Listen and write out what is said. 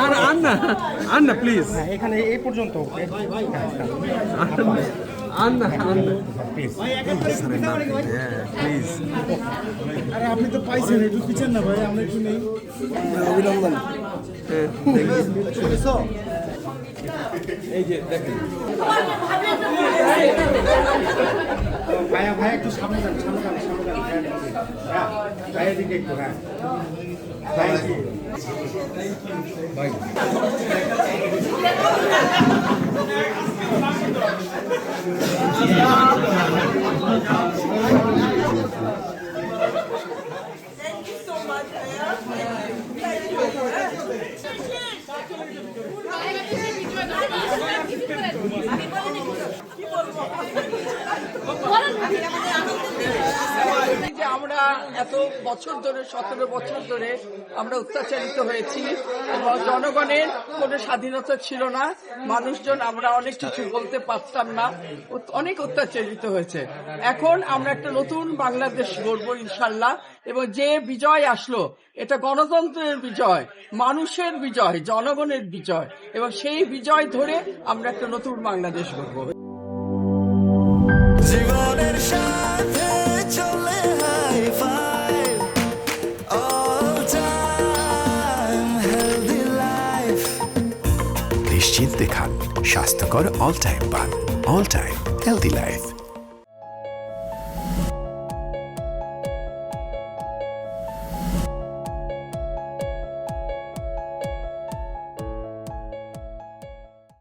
আর আন্না please এখানে এই পর্যন্ত আন্না প্লিজ। প্লিজ আরে আপনি তো পাইছেন, একটু পিছেন না ভাই, আমরা একটু নেই। অভিনন্দন। এই যে দেখেন ভাইয়া ভাইয়া একটু সামনে যান, সামনে যান, সামনে যান। হ্যাঁ ভাইয়া দিকে একটু, হ্যাঁ ভাইয়া কি? Thank you so much, Aya. Thank you. এই যে আমরা এত বছর ধরে 17 বছর ধরে আমরা অত্যাচারিত হয়েছি এবং জনগণের কোনো স্বাধীনতা ছিল না, মানুষজন আমরা অনেক কিছু বলতে পারতাম না, অনেক অত্যাচারিত হয়েছে। এখন আমরা একটা নতুন বাংলাদেশ গড়ব ইনশাল্লাহ, এবং যে বিজয় আসলো এটা গণতন্ত্রের বিজয়, মানুষের বিজয়, জনগণের বিজয়, এবং সেই বিজয় ধরে আমরা একটা নতুন বাংলাদেশ গড়ব। জীবনের সাথে চলে high five all time healthy life. নিশ্চিন্তে খান স্বাস্থ্যকর অল টাইম পান, অল টাইম হেলদি লাইফ।